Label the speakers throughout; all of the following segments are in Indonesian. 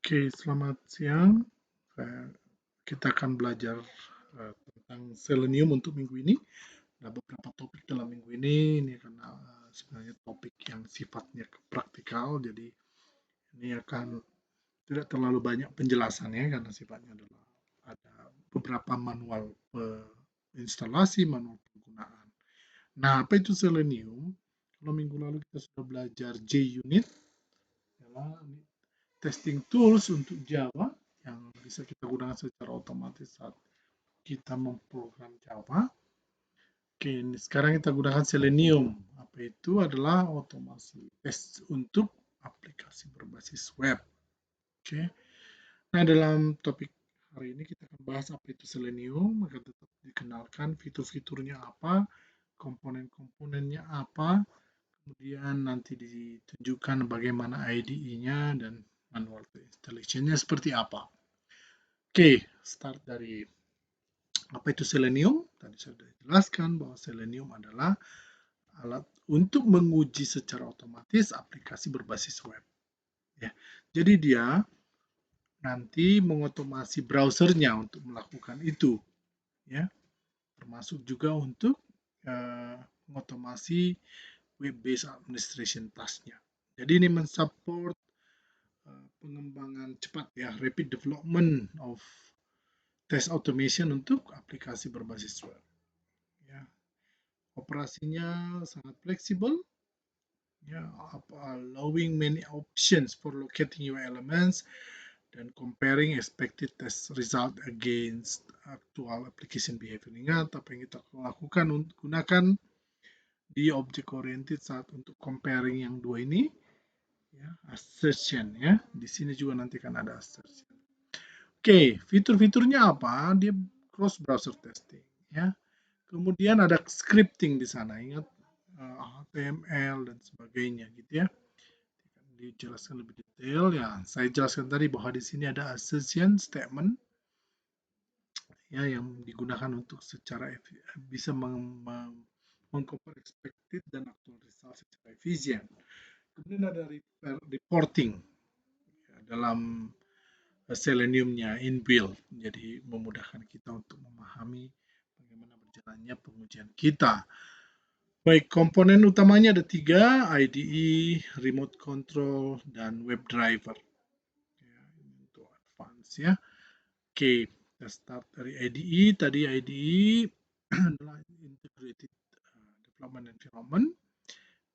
Speaker 1: Oke, selamat siang. Kita akan belajar tentang Selenium untuk minggu ini. Ada beberapa topik dalam minggu ini. Ini karena sebenarnya topik yang sifatnya praktikal, jadi ini akan tidak terlalu banyak penjelasannya karena sifatnya adalah ada beberapa manual instalasi, manual penggunaan. Nah, apa itu Selenium? Kalau minggu lalu kita sudah belajar JUnit, adalah testing tools untuk Java yang bisa kita gunakan secara otomatis saat kita memprogram Java. Oke, sekarang kita gunakan Selenium. Apa itu? Adalah otomasi tes untuk aplikasi berbasis web. Oke. Nah, dalam topik hari ini kita akan bahas apa itu Selenium, akan tetap dikenalkan fitur-fiturnya apa, komponen-komponennya apa, kemudian nanti ditunjukkan bagaimana IDE-nya dan manual installation-nya seperti apa. Oke, start dari apa itu Selenium. Tadi sudah dijelaskan bahwa Selenium adalah alat untuk menguji secara otomatis aplikasi berbasis web. Ya, jadi dia nanti mengotomasi browsernya untuk melakukan itu, ya, termasuk juga untuk mengotomasi web-based administration task-nya. Jadi ini mensupport pengembangan cepat ya, rapid development of test automation untuk aplikasi berbasis web. Ya, operasinya sangat fleksibel, ya, allowing many options for locating your elements dan comparing expected test result against actual application behavior. Ingat apa yang kita lakukan untuk gunakan di object oriented saat untuk comparing yang dua ini, ya, assertion ya. Di sini juga nanti kan ada assertion. Oke, fitur-fiturnya apa? Dia cross browser testing ya. Kemudian ada scripting di sana, ingat HTML dan sebagainya gitu ya. Dijelaskan lebih detail ya. Saya jelaskan tadi bahwa di sini ada assertion statement ya yang digunakan untuk secara bisa mengcompare expected dan actual result secara efisien. Kemudian ada reporting ya, dalam Seleniumnya inbuilt, jadi memudahkan kita untuk memahami bagaimana berjalannya pengujian kita. Baik, komponen utamanya ada 3, IDE, remote control, dan WebDriver. Ya, ini untuk advance ya. Oke, kita start dari IDE. Tadi IDE adalah Integrated Development Environment.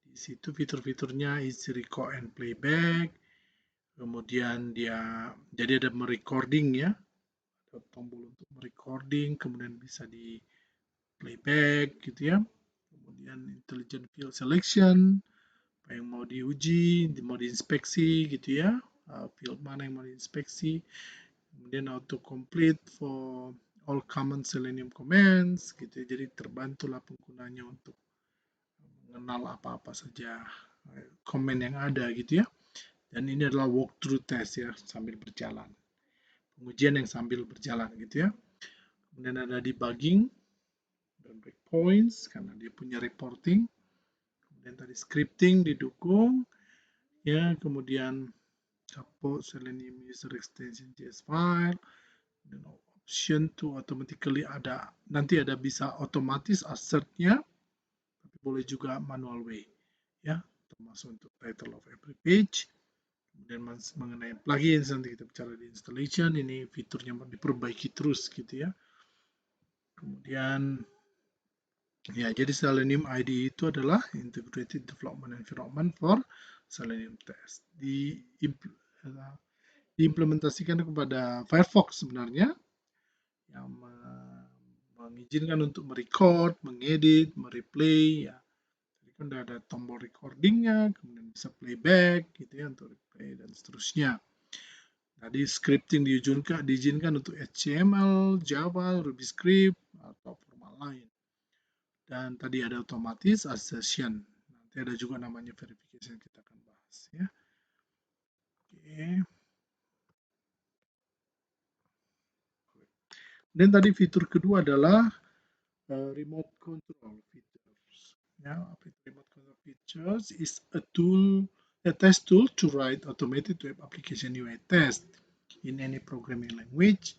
Speaker 1: Di situ fitur-fiturnya easy record and playback. Kemudian dia jadi ada merecording ya, ada tombol untuk merecording, kemudian bisa di playback gitu ya. Kemudian intelligent field selection, apa yang mau diuji, mau diinspeksi gitu ya, field mana yang mau diinspeksi. Kemudian auto complete for all common Selenium commands gitu ya. Jadi terbantulah penggunanya untuk mengenal apa-apa saja komen yang ada gitu ya. Dan ini adalah walkthrough test ya, sambil berjalan. Pengujian yang sambil berjalan gitu ya. Kemudian ada debugging dan breakpoints karena dia punya reporting. Kemudian tadi scripting didukung ya, kemudian support Selenium user extension JS file, dan option to automatically ada, nanti ada bisa otomatis assertnya, tapi boleh juga manual way ya, termasuk untuk title of every page. Kemudian mengenai plugins nanti kita bicara di installation, ini fiturnya diperbaiki terus gitu ya. Kemudian ya, jadi Selenium IDE itu adalah Integrated Development Environment for Selenium Test. Diimplementasikan kepada Firefox sebenarnya, yang mengizinkan untuk merecord, mengedit, mereplay ya. Jadi kan ada tombol recordingnya, kemudian bisa playback gitu ya untuk replay dan seterusnya. Tadi scripting diizinkan untuk HTML, Java, Ruby Script atau format lain. Dan tadi ada otomatis assertion. Nanti ada juga namanya verification, kita akan bahas ya. Oke. Dan tadi fitur kedua adalah remote control features. Ya, remote control features is a test tool to write automated web application UI test. in any programming language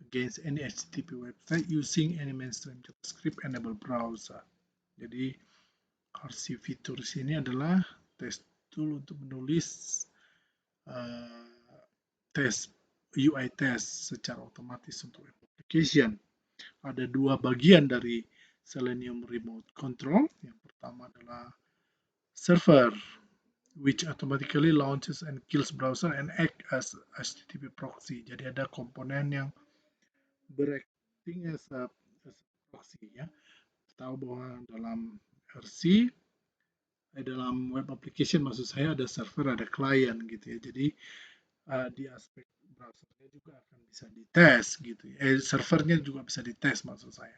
Speaker 1: against any HTTP website using any mainstream JavaScript enable browser. Jadi RC Features ini adalah test tool untuk menulis UI test secara otomatis untuk web application. Ada dua bagian dari Selenium Remote Control. Yang pertama adalah server, which automatically launches and kills browser and act as HTTP proxy. Jadi ada komponen yang beracting as a proxy ya. Tahu bahwa dalam RC dalam web application maksud saya ada server, ada client gitu ya. Jadi di aspek browsernya juga akan bisa dites gitu ya. Servernya juga bisa dites maksud saya.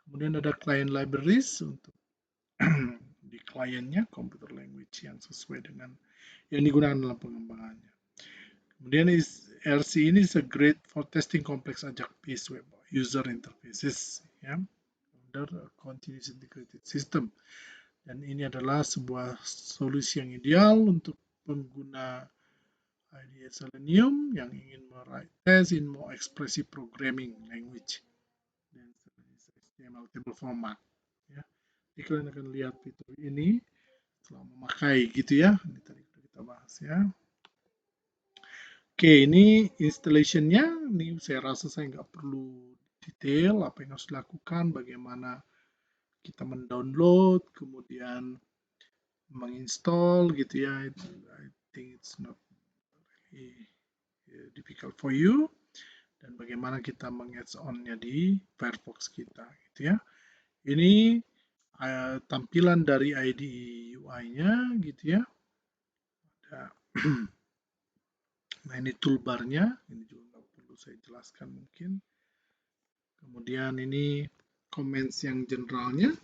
Speaker 1: Kemudian ada client libraries untuk di kliennya computer language yang sesuai dengan yang digunakan dalam pengembangannya. Kemudian RC ini is a great for testing complex Ajax-based web user interfaces ya, under a continuous integrated system. Dan ini adalah sebuah solusi yang ideal untuk pengguna IDE Selenium yang ingin mewrite test in more expressive programming language dan HTML table format. Ya. Jadi kalian akan lihat fitur ini setelah memakai gitu ya. Ini tadi kita bahas ya. Oke, ini installation-nya. Ini saya rasa saya nggak perlu detail apa yang harus dilakukan, bagaimana kita mendownload, kemudian menginstall gitu ya. I think it's not really difficult for you. Dan bagaimana kita meng-add on-nya di Firefox kita gitu ya. Ini tampilan dari IDE UI-nya gitu ya. Ada nah ini toolbar-nya, ini juga nggak perlu saya jelaskan mungkin. Kemudian ini comments yang generalnya,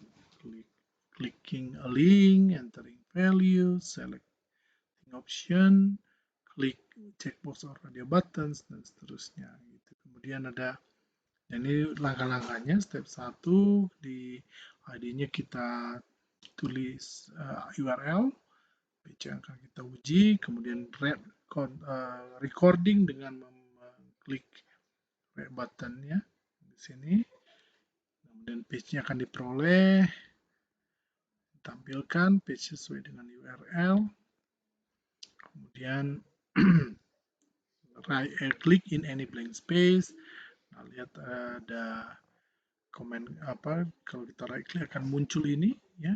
Speaker 1: clicking a link, entering value, selecting option, klik checkbox or radio buttons, dan seterusnya. Gitu. Kemudian ada, ini langkah-langkahnya, step 1, di ID-nya kita tulis URL, page yang akan kita uji, kemudian recording dengan mengklik red button-nya di sini. Kemudian page-nya akan diperoleh, tampilkan page sesuai dengan URL. Kemudian klik in any blank space. Nah, lihat ada komen apa, kalau kita right click akan muncul ini ya.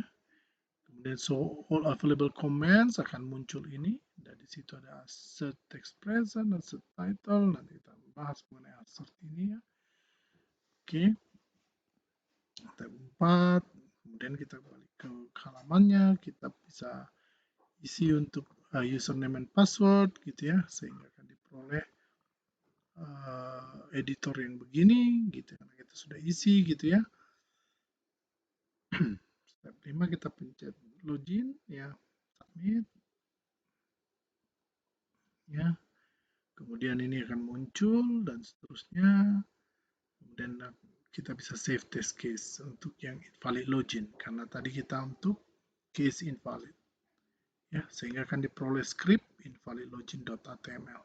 Speaker 1: Kemudian show all available comments akan muncul ini. Dan di situ ada assert text present, assert title. Nanti kita bahas mengenai assert ini ya. Oke. Tab 4. Kemudian kita balik ke halamannya. Kita bisa isi untuk username and password gitu ya. Sehingga akan diperoleh editor yang begini gitu. Karena kita sudah isi gitu ya. Step 5 kita pencet login ya. Submit. Ya, kemudian ini akan muncul dan seterusnya. Kemudian kita bisa save test case untuk yang invalid login karena tadi kita untuk case invalid ya, sehingga akan diperoleh script invalid login.html.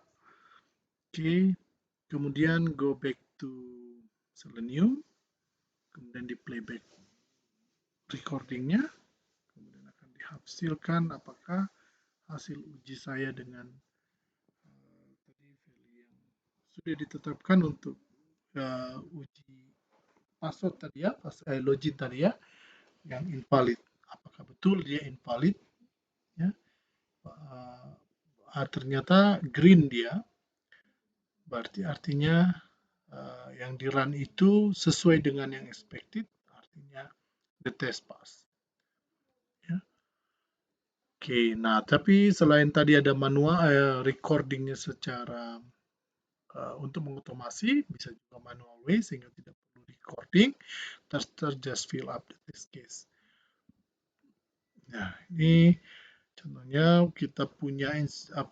Speaker 1: Oke, kemudian go back to Selenium, kemudian di playback recordingnya, kemudian akan dihasilkan apakah hasil uji saya dengan sudah ditetapkan untuk uji password tadi ya, login tadi ya, yang invalid. Apakah betul dia invalid? Ya, ternyata green dia, berarti artinya yang di run itu sesuai dengan yang expected, artinya the test pass. Ya. Oke, nah tapi selain tadi ada manual recordingnya secara untuk mengotomasi, bisa juga manual way sehingga tidak perlu recording, just fill up the test case. Nah, ini contohnya kita punya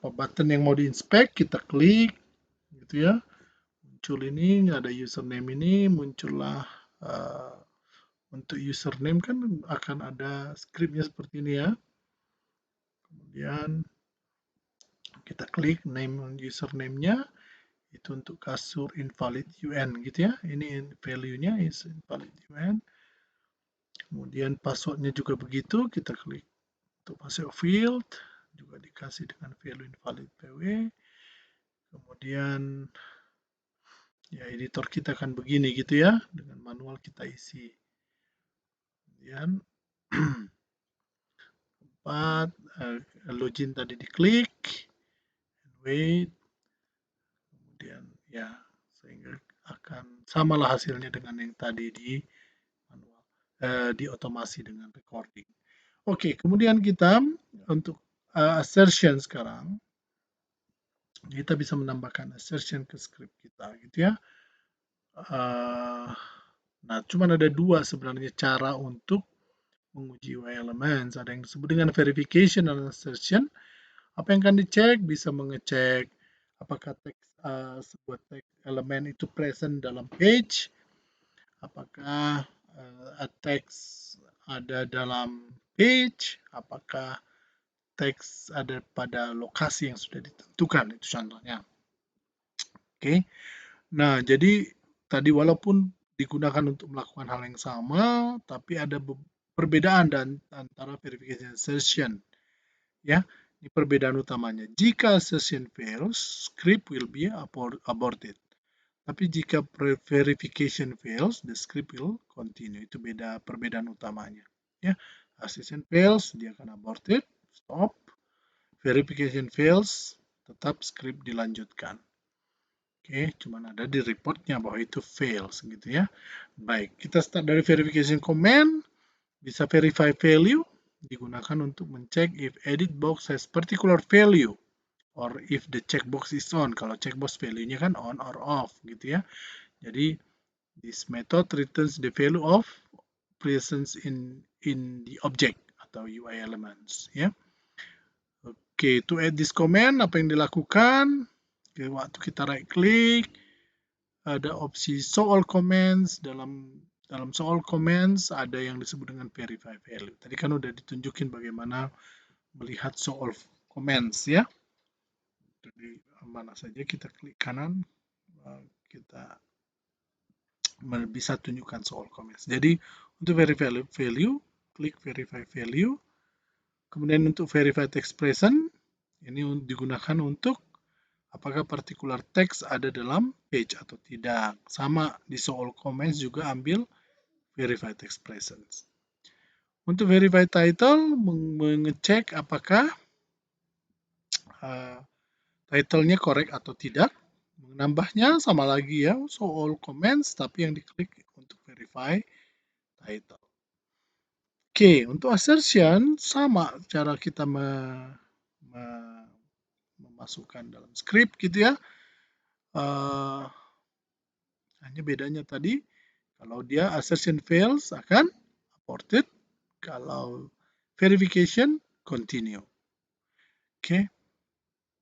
Speaker 1: button yang mau diinspect, kita klik gitu ya. Muncul ini, ada username ini, muncullah untuk username kan akan ada scriptnya seperti ini ya. Kemudian kita klik name username-nya, Itu untuk kasur invalid UN gitu ya. Ini value-nya is invalid UN. Kemudian passwordnya juga begitu, kita klik untuk password field, juga dikasih dengan value invalid PW. Kemudian ya editor kita akan begini gitu ya, dengan manual kita isi. Kemudian 4, login tadi diklik, wait, kemudian ya sehingga akan samalah hasilnya dengan yang tadi di manual, di otomasi dengan recording. Oke, kemudian kita untuk assertion sekarang, kita bisa menambahkan assertion ke script kita gitu ya. Nah, cuma ada dua sebenarnya cara untuk menguji UI elements. Ada yang disebut dengan verification dan assertion. Apa yang akan dicek? Bisa mengecek apakah sebuah teks elemen itu present dalam page, apakah teks ada dalam page, apakah teks ada pada lokasi yang sudah ditentukan, itu contohnya. Oke. Nah, jadi tadi walaupun digunakan untuk melakukan hal yang sama, tapi ada perbedaan antara verification assertion. Ya, ini perbedaan utamanya. Jika assertion fails, script will be aborted. Tapi jika verification fails, the script will continue. Itu perbedaan utamanya. Ya, assertion fails, dia akan aborted, stop. Verification fails, tetap script dilanjutkan. Oke, cuman ada di reportnya bahwa itu fails gitu ya. Baik, kita start dari verification command, bisa verify value, digunakan untuk mencek if edit box has particular value or if the checkbox is on. Kalau checkbox value-nya kan on or off gitu ya. Jadi this method returns the value of presence in the object atau UI elements ya. Oke, to add this command apa yang dilakukan? Waktu kita right click, ada opsi show all comments. Dalam show all comments ada yang disebut dengan verify value. Tadi kan udah ditunjukin bagaimana melihat show all comments ya. Jadi mana saja kita klik kanan, kita bisa tunjukkan show all comments. Jadi untuk verify value, klik verify value. Kemudian untuk verified expression, ini digunakan untuk apakah particular text ada dalam page atau tidak. Sama di show all comments juga ambil verified expressions. Untuk verified title, mengecek apakah title-nya correct atau tidak. Menambahnya sama lagi ya, show all comments, tapi yang diklik untuk verify title. Oke, untuk assertion sama cara kita memasukkan dalam script gitu ya. Hanya bedanya tadi, kalau dia assertion fails akan aborted, kalau verification continue. Oke,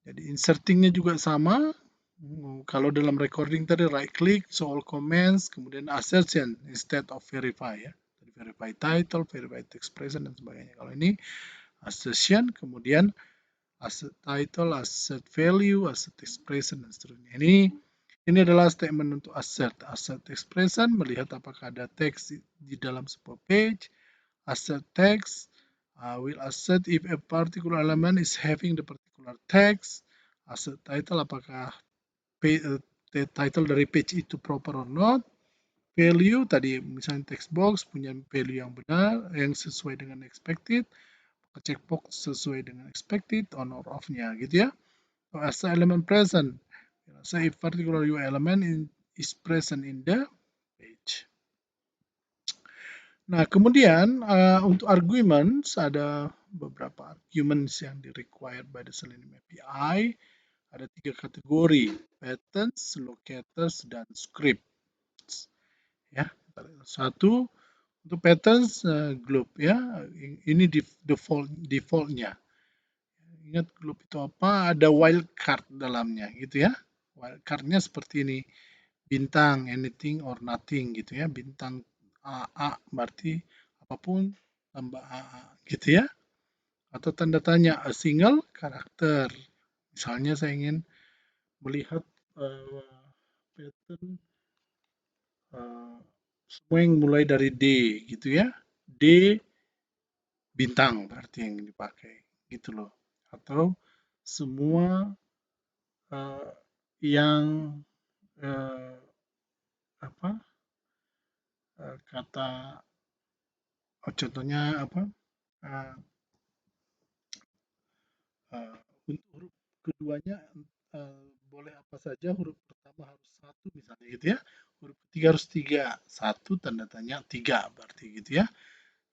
Speaker 1: jadi insertingnya juga sama. Kalau dalam recording tadi right click, show all comments, kemudian assertion instead of verify ya. Verify title, verify expression dan sebagainya. Kalau ini assertion, kemudian assert title, assert value, assert expression dan seterusnya. Ini adalah statement untuk assert. Assert expression melihat apakah ada teks di dalam sebuah page. Assert text will assert if a particular element is having the particular text. Assert title apakah title dari page itu proper or not. Value tadi misalnya text box punya value yang benar, yang sesuai dengan expected. Checkbox sesuai dengan expected, on or off-nya gitu ya. As element present, say if particular UI element is present in the page. Nah, kemudian untuk arguments ada beberapa arguments yang required by the Selenium API. Ada 3 kategori, patterns, locators, dan scripts. Ya, satu untuk patterns globe ya, ini defaultnya. Ingat globe itu apa? Ada wildcard dalamnya gitu ya. Wildcardnya seperti ini, bintang, anything or nothing gitu ya. Bintang AA berarti apapun tambah AA gitu ya. Atau tanda tanya, a single karakter. Misalnya saya ingin melihat pattern semua yang mulai dari D gitu ya. D bintang berarti yang dipakai gitu loh. Atau semua yang apa kata contohnya apa uh, uh, untuk huruf keduanya boleh apa saja, huruf pertama harus satu misalnya gitu ya, huruf ketiga harus tiga, satu tanda tanya tiga berarti gitu ya.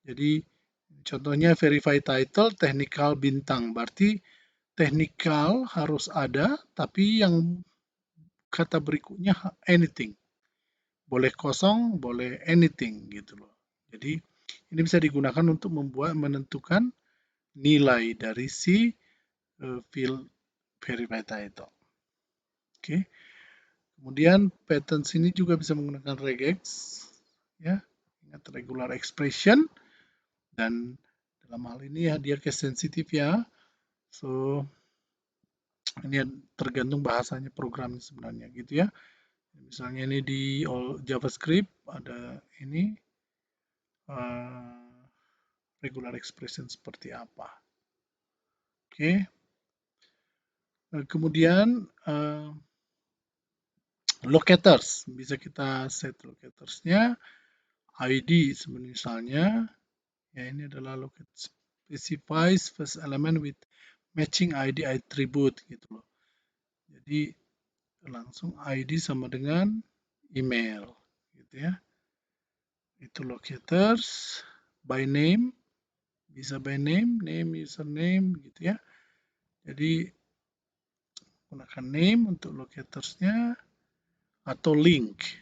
Speaker 1: Jadi contohnya verify title technical bintang berarti technical harus ada tapi yang kata berikutnya anything, boleh kosong boleh anything gitu loh. Jadi ini bisa digunakan untuk menentukan nilai dari si field verify title. Oke. Kemudian pattern sini juga bisa menggunakan regex ya, ingat regular expression, dan dalam hal ini ya dia case sensitif ya. So ini tergantung bahasanya program sebenarnya gitu ya. Misalnya ini di JavaScript ada ini regular expression seperti apa. Oke. Kemudian locators, bisa kita set locatersnya, ID misalnya, ya ini adalah locate specifies first element with matching ID attribute gitu loh. Jadi langsung ID sama dengan email gitu ya. Itu locators by name, bisa by name, username gitu ya. Jadi gunakan name untuk locatorsnya atau link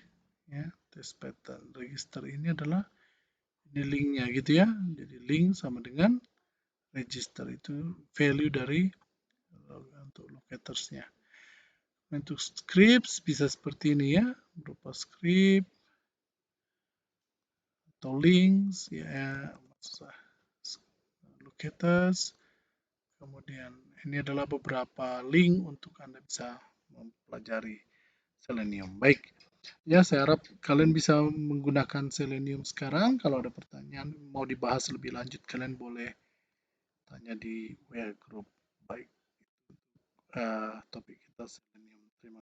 Speaker 1: ya. Test pattern register ini adalah ini linknya gitu ya. Jadi link sama dengan register, itu value dari untuk locatorsnya. Untuk scripts bisa seperti ini ya, berupa script atau links ya, locators. Kemudian ini adalah beberapa link untuk Anda bisa mempelajari Selenium. Baik, ya saya harap kalian bisa menggunakan Selenium sekarang. Kalau ada pertanyaan mau dibahas lebih lanjut, kalian boleh tanya di WA Group. Baik, topik kita Selenium. Terima kasih.